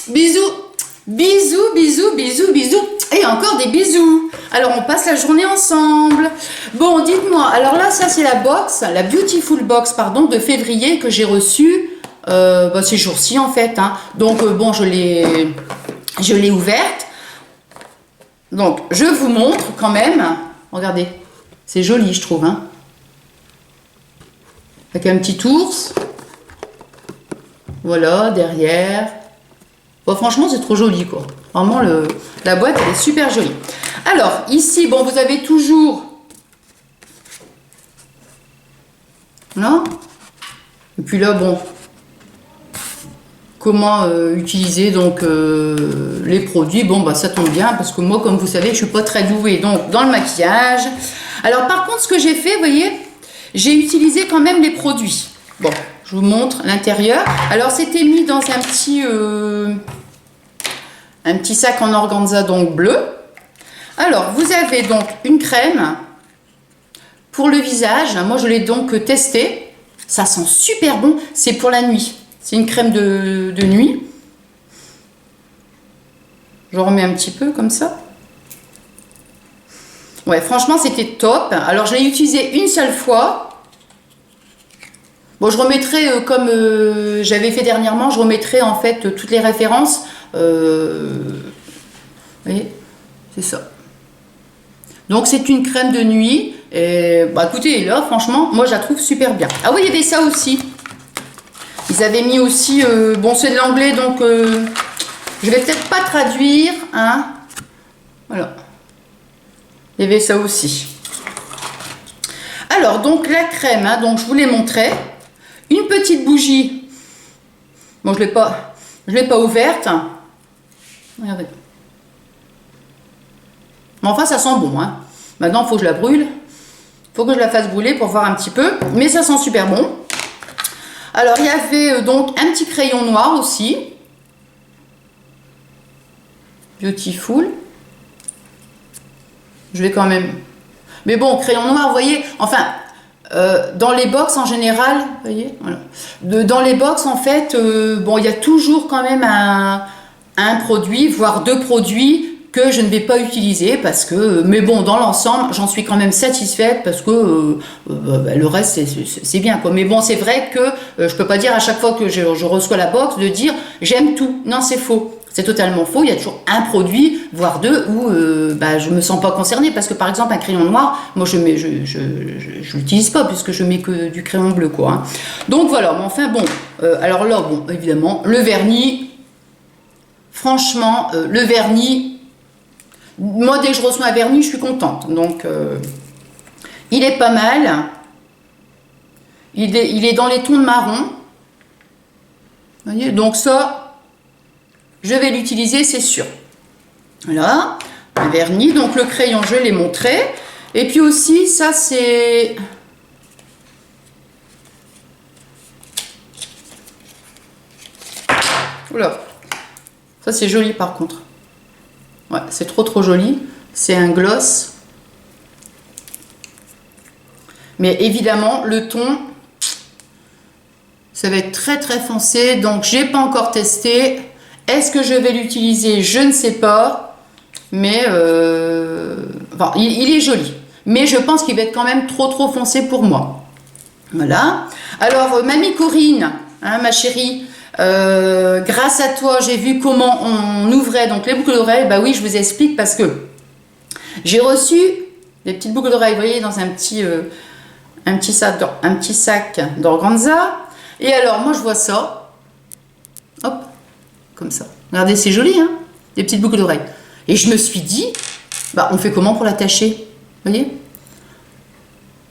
Bisous, bisous, bisous, bisous, bisous. Et encore des bisous. Alors, on passe la journée ensemble. Bon, dites-moi. Alors là, ça, c'est la box, la Beautiful Box, pardon, de février que j'ai reçue ces jours-ci, en fait. Hein. Donc, bon, je l'ai ouverte. Donc, je vous montre quand même. Regardez. C'est joli, je trouve. Hein. Avec un petit ours. Voilà, derrière. Bon, franchement, c'est trop joli, quoi. Vraiment, la boîte, elle est super jolie. Alors, ici, bon, vous avez toujours... Là. Et puis là, bon... Comment utiliser donc les produits. Bon, bah, ça tombe bien, parce que moi, comme vous savez, je suis pas très douée donc, dans le maquillage. Alors, par contre, ce que j'ai fait, vous voyez, j'ai utilisé quand même les produits. Bon, je vous montre l'intérieur. Alors, c'était mis dans un petit sac en organza donc bleu. Alors, vous avez donc une crème pour le visage. Moi, je l'ai donc testé. Ça sent super bon. C'est pour la nuit. C'est une crème de nuit. Je remets un petit peu comme ça. Ouais, franchement, c'était top. Alors, je l'ai utilisé une seule fois. Bon, je remettrai, comme j'avais fait dernièrement, je remettrai en fait toutes les références. Vous voyez, c'est ça. Donc, c'est une crème de nuit. Et, bah, écoutez, là, franchement, moi, je la trouve super bien. Ah oui, il y avait ça aussi. Ils avaient mis aussi, bon, c'est de l'anglais, donc je vais peut-être pas traduire. Hein. Voilà. Il y avait ça aussi. Alors, donc, la crème, hein, donc je vous l'ai montré. Une petite bougie. Bon, je l'ai pas ouverte. Regardez. Mais enfin, ça sent bon. Hein. Maintenant, il faut que je la brûle. Il faut que je la fasse brûler pour voir un petit peu. Mais ça sent super bon. Alors, il y avait donc un petit crayon noir aussi. Beautiful. Je vais quand même... Mais bon, crayon noir, vous voyez, enfin, dans les box en général, vous voyez, voilà. Dans les box, en fait, bon, il y a toujours quand même un produit, voire deux produits que je ne vais pas utiliser parce que, mais bon, dans l'ensemble, j'en suis quand même satisfaite parce que le reste, c'est bien, quoi. Mais bon, c'est vrai que je peux pas dire à chaque fois que je reçois la box de dire j'aime tout. Non, c'est faux. C'est totalement faux. Il y a toujours un produit, voire deux, où je me sens pas concernée parce que par exemple un crayon noir, moi je l'utilise pas puisque je mets que du crayon bleu, quoi. Hein. Donc voilà. Mais enfin bon. Alors là, bon, évidemment, le vernis. Franchement, le vernis. Moi, dès que je reçois un vernis, je suis contente. Donc, il est pas mal. Il est dans les tons de marron. Vous voyez, donc ça, je vais l'utiliser, c'est sûr. Voilà, un vernis. Donc, le crayon, je l'ai montré. Et puis aussi, ça, c'est... Oula. Ça, c'est joli, par contre. Ouais, c'est trop joli. C'est un gloss. Mais évidemment, le ton, ça va être très foncé. Donc, j'ai pas encore testé. Est-ce que je vais l'utiliser? Je ne sais pas. Mais enfin, il est joli. Mais je pense qu'il va être quand même trop foncé pour moi. Voilà. Alors, mamie Corinne, hein, ma chérie, grâce à toi, j'ai vu comment on ouvrait donc les boucles d'oreilles. Bah oui, je vous explique parce que j'ai reçu des petites boucles d'oreilles, vous voyez, dans un petit sac d'organza. Et alors, moi, je vois ça. Hop, comme ça. Regardez, c'est joli, hein, des petites boucles d'oreilles. Et je me suis dit, bah, on fait comment pour l'attacher? Vous voyez?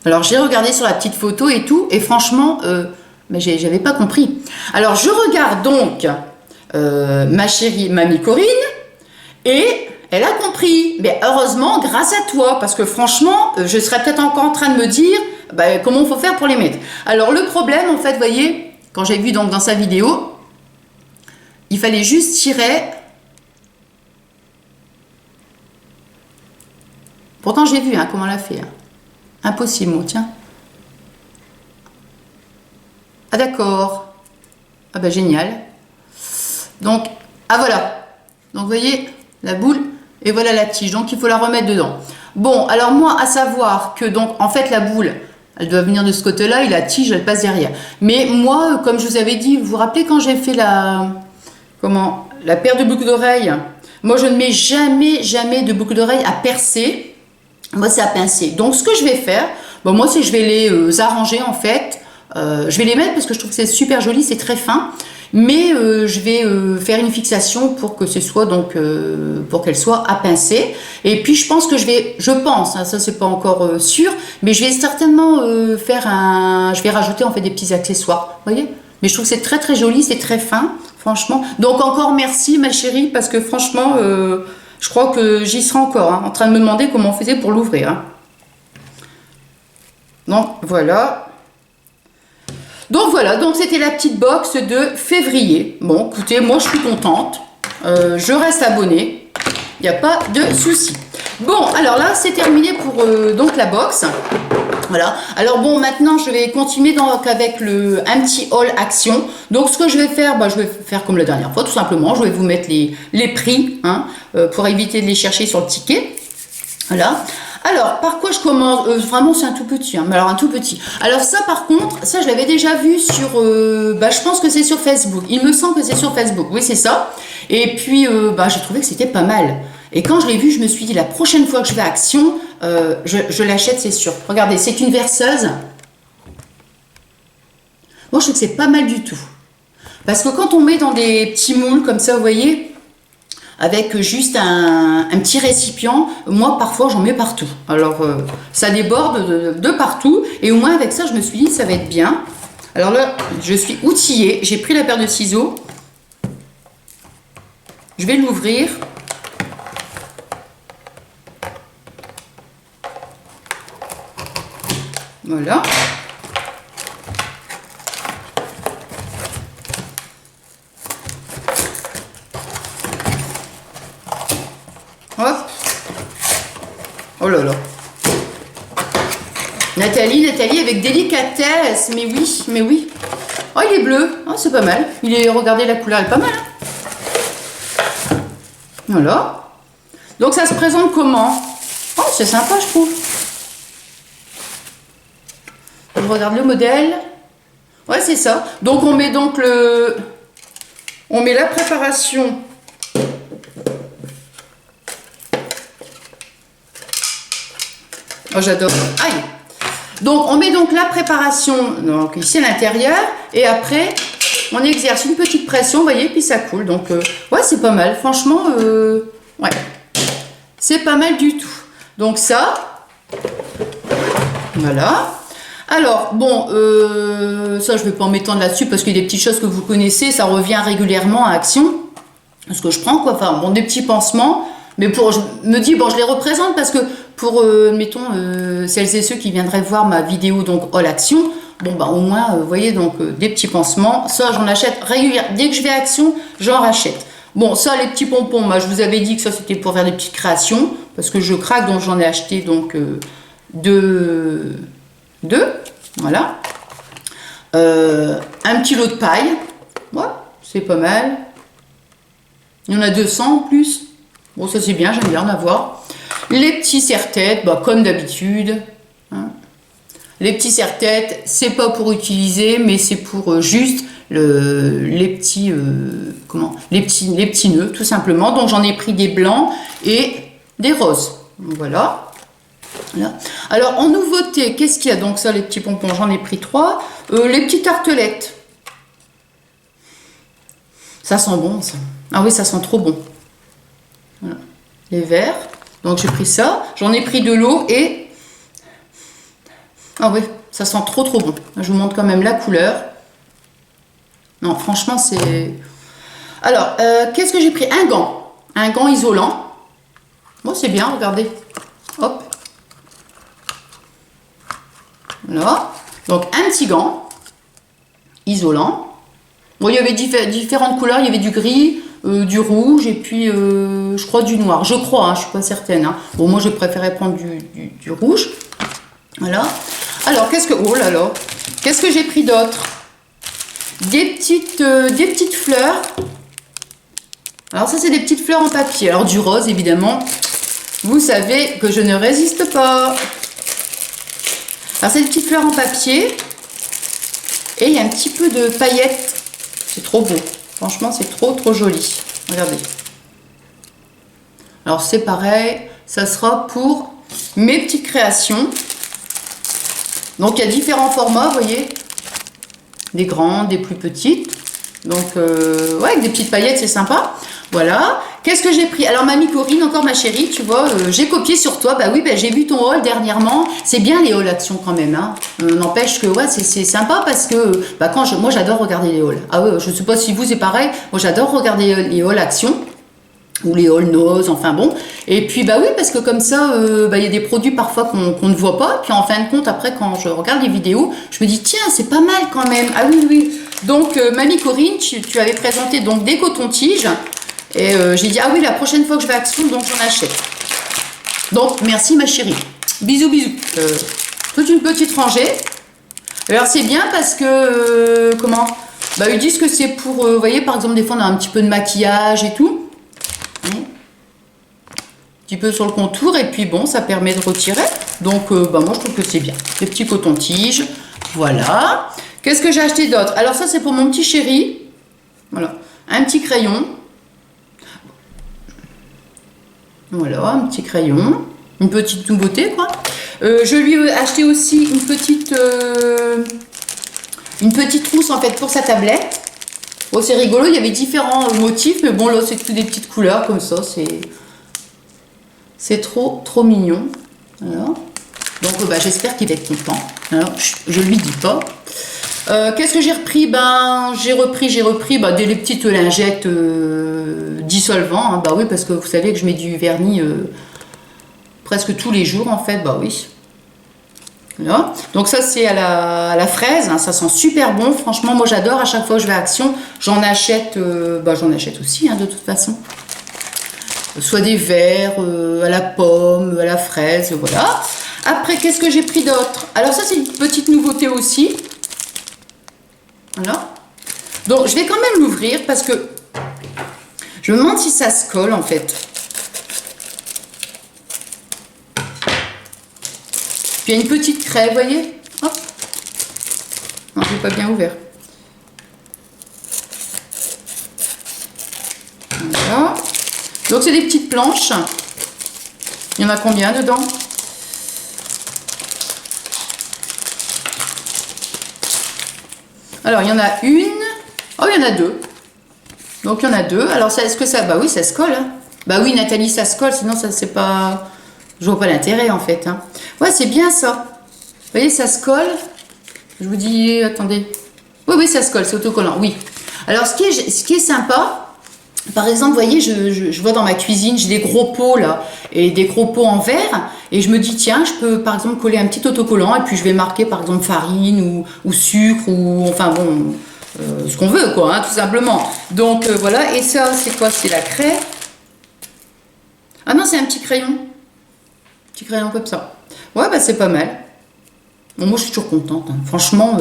Alors, j'ai regardé sur la petite photo et tout, et franchement, mais j'avais pas compris. Alors, je regarde donc ma chérie mamie Corinne, et elle a compris. Mais heureusement, grâce à toi, parce que franchement, je serais peut-être encore en train de me dire comment il faut faire pour les mettre. Alors, le problème, en fait, vous voyez, quand j'ai vu donc dans sa vidéo, il fallait juste tirer. Pourtant, j'ai vu hein, comment elle a fait. Hein. Impossible, moi, tiens. Ah, d'accord. Ah, bah, génial. Donc, Ah voilà. Donc vous voyez la boule et voilà la tige. Donc il faut la remettre dedans. Bon, alors moi, à savoir que donc en fait la boule, elle doit venir de ce côté-là et la tige, elle passe derrière. Mais moi, comme je vous avais dit, vous vous rappelez quand j'ai fait la paire de boucles d'oreilles, moi je ne mets jamais de boucles d'oreilles à percer. Moi c'est à pincer. Donc ce que je vais faire, bon, moi c'est je vais les arranger en fait. Je vais les mettre parce que je trouve que c'est super joli, c'est très fin. Mais je vais faire une fixation pour que ce soit donc pour qu'elle soit à pincer. Et puis je pense que je pense, hein, ça c'est pas encore sûr, mais je vais certainement je vais rajouter en fait des petits accessoires, vous voyez. Mais je trouve que c'est très très joli, c'est très fin, franchement. Donc encore merci ma chérie parce que franchement, je crois que j'y serai encore hein, en train de me demander comment on faisait pour l'ouvrir. Hein. Donc voilà. Donc voilà, donc c'était la petite box de février. Bon, écoutez, moi je suis contente. Je reste abonnée. Il n'y a pas de souci. Bon, alors là, c'est terminé pour donc la box. Voilà. Alors bon, maintenant, je vais continuer donc avec un petit haul action. Donc, ce que je vais faire, je vais faire comme la dernière fois, tout simplement. Je vais vous mettre les prix hein, pour éviter de les chercher sur le ticket. Voilà. Alors, par quoi je commence? Vraiment, c'est un tout petit, hein, mais alors un tout petit. Alors ça, par contre, ça, je l'avais déjà vu sur... je pense que c'est sur Facebook. Il me semble que c'est sur Facebook. Oui, c'est ça. Et puis, j'ai trouvé que c'était pas mal. Et quand je l'ai vu, je me suis dit, la prochaine fois que je vais à Action, je l'achète, c'est sûr. Regardez, c'est une verseuse. Moi, je trouve que c'est pas mal du tout. Parce que quand on met dans des petits moules comme ça, vous voyez... avec juste un petit récipient. Moi, parfois, j'en mets partout. Alors, ça déborde de partout. Et au moins, avec ça, je me suis dit, ça va être bien. Alors là, je suis outillée. J'ai pris la paire de ciseaux. Je vais l'ouvrir. Voilà. Hop. Oh là là. Nathalie avec délicatesse. Mais oui, mais oui. Oh, il est bleu. Oh, c'est pas mal. Regardez, la couleur est pas mal. Hein. Voilà. Donc, ça se présente comment? Oh, c'est sympa, je trouve. Je regarde le modèle. Ouais, c'est ça. Donc, on met donc on met la préparation. Oh, j'adore. Aïe. Donc, on met donc la préparation donc, ici à l'intérieur. Et après, on exerce une petite pression, vous voyez, puis ça coule. Donc, ouais, c'est pas mal. Franchement, ouais. C'est pas mal du tout. Donc, ça. Voilà. Alors, bon, ça, je ne vais pas m'étendre là-dessus parce qu'il y a des petites choses que vous connaissez. Ça revient régulièrement à Action. Ce que je prends, quoi. Enfin, bon, des petits pansements. Mais je me dis, bon, je les représente parce que pour, mettons, celles et ceux qui viendraient voir ma vidéo, donc All Action, bon, au moins, vous voyez, donc, des petits pansements. Ça, j'en achète régulièrement. Dès que je vais à Action, j'en rachète. Bon, ça, les petits pompons, je vous avais dit que ça, c'était pour faire des petites créations. Parce que je craque, donc j'en ai acheté, donc, deux. Voilà. Un petit lot de paille. Ouais, c'est pas mal. Il y en a 200 en plus. Bon, ça c'est bien, j'aime bien en avoir. Les petits serre-têtes, comme d'habitude. Hein. Les petits serre-têtes, c'est pas pour utiliser, mais c'est pour juste les petits nœuds, tout simplement. Donc j'en ai pris des blancs et des roses. Voilà. Là. Alors en nouveauté, qu'est-ce qu'il y a? Donc ça, les petits pompons, j'en ai pris 3. Les petites tartelettes. Ça sent bon, ça. Ah oui, ça sent trop bon. Voilà. Les verres. Donc j'ai pris ça. J'en ai pris de l'eau et... Ah oui, ça sent trop bon. Je vous montre quand même la couleur. Non, franchement, c'est... Alors, qu'est-ce que j'ai pris? Un gant. Un gant isolant. Bon, c'est bien, regardez. Hop. Voilà. Donc, un petit gant isolant. Bon, il y avait différentes couleurs. Il y avait du gris, du rouge et puis, je crois, du noir. Je crois, hein, je ne suis pas certaine. Hein. Bon, moi, je préférais prendre du rouge. Voilà. Alors, oh là là. Qu'est-ce que j'ai pris d'autre? Des petites fleurs. Alors ça, c'est des petites fleurs en papier. Alors du rose, évidemment. Vous savez que je ne résiste pas. Alors c'est des petites fleurs en papier. Et il y a un petit peu de paillettes. C'est trop beau. Franchement, c'est trop joli. Regardez. Alors c'est pareil. Ça sera pour mes petites créations. Donc il y a différents formats, vous voyez. Des grandes, des plus petites. Donc ouais, avec des petites paillettes, c'est sympa. Voilà. Qu'est-ce que j'ai pris? Alors, mamie Corinne, encore ma chérie, tu vois, j'ai copié sur toi. Bah oui, bah, j'ai vu ton haul dernièrement. C'est bien les hauls Action quand même. Hein. N'empêche que ouais, c'est sympa parce que bah, moi, j'adore regarder les hauls. Ah ouais, je ne sais pas si vous, c'est pareil. Moi, j'adore regarder les hauls Action ou les hauls Nose, enfin bon. Et puis, bah oui, parce que comme ça, bah, y a des produits parfois qu'on ne voit pas. Puis en fin de compte, après, quand je regarde les vidéos, je me dis, tiens, c'est pas mal quand même. Ah oui, oui. Donc, mamie Corinne, tu avais présenté donc des cotons-tiges. Et j'ai dit, ah oui, la prochaine fois que je vais à Action, donc j'en achète. Donc, merci ma chérie. Bisous, bisous. Toute une petite rangée. Alors, c'est bien parce que, comment? Bah, ils disent que c'est pour, vous voyez, par exemple, des fois, on a un petit peu de maquillage et tout. Un petit peu sur le contour. Et puis, bon, ça permet de retirer. Donc, bah, moi, je trouve que c'est bien. Des petits cotons-tiges. Voilà. Qu'est-ce que j'ai acheté d'autre? Alors, ça, c'est pour mon petit chéri. Voilà. Un petit crayon. Voilà, un petit crayon, une petite nouveauté quoi. Je lui ai acheté aussi une petite trousse en fait pour sa tablette. Bon, c'est rigolo, il y avait différents motifs, mais bon là c'est que des petites couleurs comme ça, c'est trop mignon. Voilà. Donc bah, j'espère qu'il va être content. Alors je lui dis pas. Qu'est-ce que j'ai repris? Ben j'ai repris bah, des petites lingettes dissolvants. Hein. Bah oui, parce que vous savez que je mets du vernis presque tous les jours en fait. Bah oui. Voilà. Donc ça c'est à la fraise. Hein. Ça sent super bon. Franchement, moi j'adore. À chaque fois que je vais à Action, j'en achète. J'en achète aussi hein, de toute façon. Soit des verres à la pomme, à la fraise. Voilà. Après, qu'est-ce que j'ai pris d'autre? Alors ça c'est une petite nouveauté aussi. Voilà. Donc, je vais quand même l'ouvrir parce que je me demande si ça se colle en fait. Puis il y a une petite craie, vous voyez? Hop. Non, je l'ai pas bien ouvert. Voilà. Donc, c'est des petites planches. Il y en a combien dedans? Alors, il y en a une. Oh, il y en a deux. Donc, il y en a deux. Alors, est-ce que ça... Bah oui, ça se colle. Hein. Bah oui, Nathalie, ça se colle. Sinon, ça, c'est pas... Je vois pas l'intérêt, en fait. Hein. Ouais, c'est bien, ça. Vous voyez, ça se colle. Je vous dis... Attendez. Oui, oui, ça se colle. C'est autocollant. Oui. Alors, ce qui est sympa... Par exemple, vous voyez, je vois dans ma cuisine, j'ai des gros pots là, et des gros pots en verre, et je me dis, tiens, je peux par exemple coller un petit autocollant, et puis je vais marquer par exemple farine ou sucre, ou enfin bon, ce qu'on veut quoi, hein, tout simplement. Donc voilà, et ça, c'est quoi? C'est la craie. Ah non, c'est un petit crayon. Petit crayon comme ça. Ouais, bah c'est pas mal. Bon, moi, je suis toujours contente, hein. Franchement.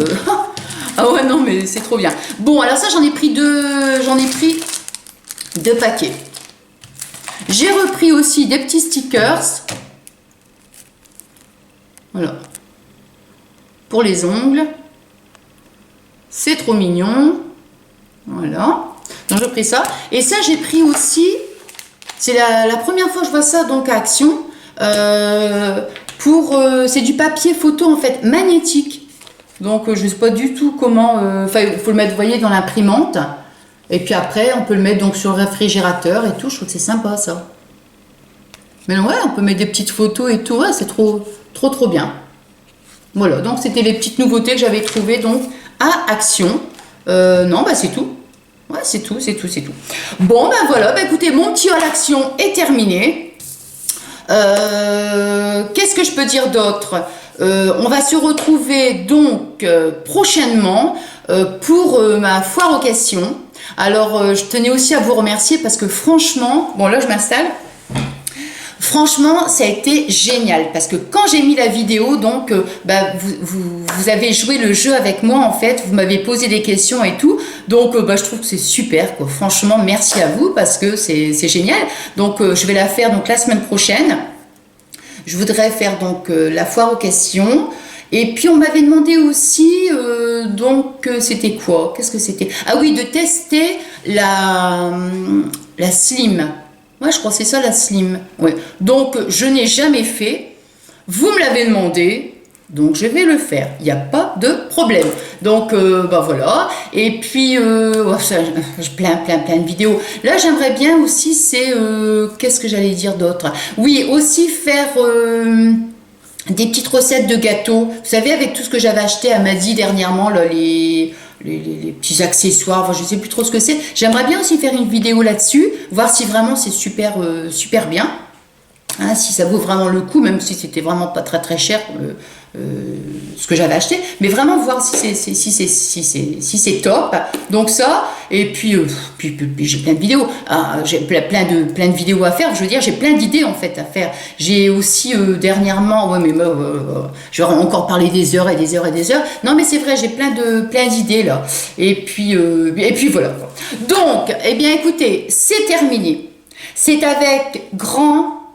Ah ouais, non, mais c'est trop bien. Bon, alors ça, j'en ai pris deux paquets. J'ai repris aussi des petits stickers. Voilà. Pour les ongles. C'est trop mignon. Voilà. Donc j'ai pris ça. Et ça, j'ai pris aussi... C'est la première fois que je vois ça donc à Action. C'est du papier photo en fait magnétique. Donc je ne sais pas du tout comment... Enfin, il faut le mettre, vous voyez, dans l'imprimante. Et puis après, on peut le mettre donc sur le réfrigérateur et tout. Je trouve que c'est sympa, ça. Mais ouais, on peut mettre des petites photos et tout. Ouais, c'est trop bien. Voilà, donc c'était les petites nouveautés que j'avais trouvées donc à Action. Non, bah c'est tout. Ouais, c'est tout. Bon, ben voilà. Bah, écoutez, mon petit haul Action est terminé. Qu'est-ce que je peux dire d'autre? On va se retrouver donc prochainement pour ma foire aux questions. Alors, je tenais aussi à vous remercier parce que franchement, bon là je m'installe. Franchement, ça a été génial parce que quand j'ai mis la vidéo, donc vous avez joué le jeu avec moi en fait, vous m'avez posé des questions et tout, donc je trouve que c'est super quoi. Franchement, merci à vous parce que c'est génial. Donc je vais la faire donc la semaine prochaine. Je voudrais faire donc la foire aux questions. Et puis on m'avait demandé aussi, c'était quoi? Qu'est-ce que c'était? Ah oui, de tester la slim. Ouais, je crois que c'est ça la slim. Ouais. Donc je n'ai jamais fait. Vous me l'avez demandé, donc je vais le faire. Il n'y a pas de problème. Donc voilà. Et puis plein de vidéos. Là j'aimerais bien aussi, qu'est-ce que j'allais dire d'autre? Oui, aussi faire des petites recettes de gâteaux. Vous savez, avec tout ce que j'avais acheté à Madi dernièrement, là, les petits accessoires, enfin, je ne sais plus trop ce que c'est. J'aimerais bien aussi faire une vidéo là-dessus, voir si vraiment c'est super, super bien. Hein, si ça vaut vraiment le coup, même si c'était vraiment pas très très cher ce que j'avais acheté, mais vraiment voir si c'est top. Donc ça, et puis j'ai plein de vidéos, j'ai plein de vidéos à faire. Je veux dire, j'ai plein d'idées en fait à faire. J'ai aussi dernièrement, ouais mais je vais encore parler des heures et des heures et des heures. Non mais c'est vrai, j'ai plein d'idées là. Et puis voilà. Donc, eh bien écoutez, c'est terminé. C'est avec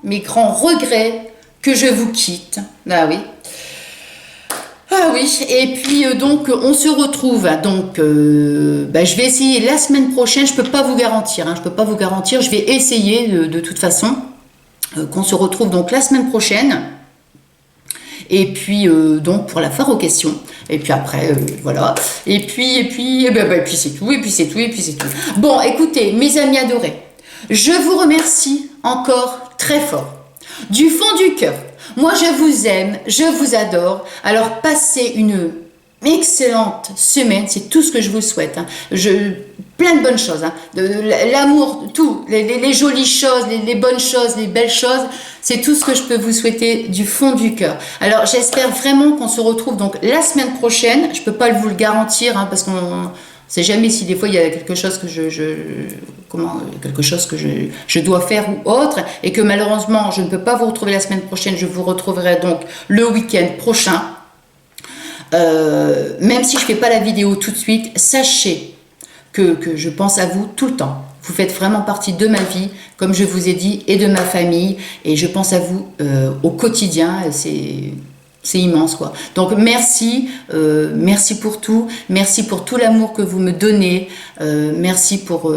mes grands regrets que je vous quitte. Ah oui. Ah oui, et puis donc on se retrouve. Donc je vais essayer la semaine prochaine. Je peux pas vous garantir, je peux pas vous garantir. Je vais essayer de toute façon qu'on se retrouve donc la semaine prochaine. Et puis donc pour la foire aux questions. Et puis après voilà. Et puis c'est tout. Et puis c'est tout. Bon, écoutez, mes amis adorés, je vous remercie encore très fort, du fond du cœur. Moi, je vous aime, je vous adore. Alors, passez une excellente semaine. C'est tout ce que je vous souhaite. Hein. Plein de bonnes choses. Hein. L'amour, tout. Les jolies choses, les bonnes choses, les belles choses. C'est tout ce que je peux vous souhaiter du fond du cœur. Alors, j'espère vraiment qu'on se retrouve donc la semaine prochaine. Je ne peux pas vous le garantir parce qu'on ne sait jamais si des fois il y a quelque chose que je dois faire ou autre, et que malheureusement je ne peux pas vous retrouver la semaine prochaine. Je vous retrouverai donc le week-end prochain. Même si je ne fais pas la vidéo tout de suite, sachez que je pense à vous tout le temps. Vous faites vraiment partie de ma vie, comme je vous ai dit, et de ma famille, et je pense à vous au quotidien. C'est immense quoi. Donc merci pour tout, merci pour tout l'amour que vous me donnez, merci pour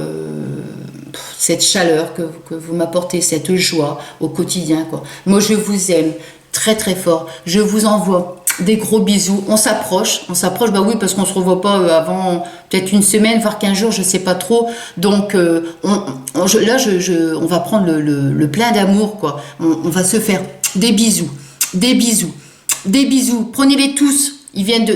cette chaleur que vous m'apportez, cette joie au quotidien quoi. Moi je vous aime très très fort, je vous envoie des gros bisous, on s'approche, bah oui parce qu'on se revoit pas avant peut-être une semaine, voire 15 jours, je sais pas trop, donc on va prendre le plein d'amour quoi, on va se faire des bisous, prenez-les tous, ils viennent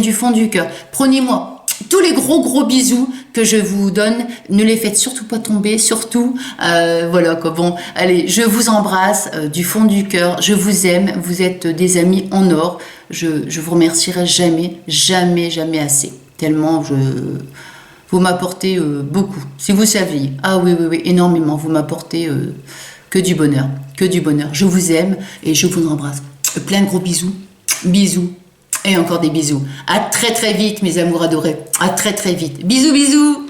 du fond du cœur. Prenez-moi tous les gros bisous que je vous donne, ne les faites surtout pas tomber, surtout, voilà quoi. Bon, allez, je vous embrasse du fond du cœur, je vous aime, vous êtes des amis en or, je vous remercierai jamais assez, tellement vous m'apportez beaucoup, si vous saviez, ah oui, énormément, vous m'apportez que du bonheur, je vous aime et je vous embrasse. Plein de gros bisous et encore des bisous. À très vite mes amours adorés. À très vite. Bisous.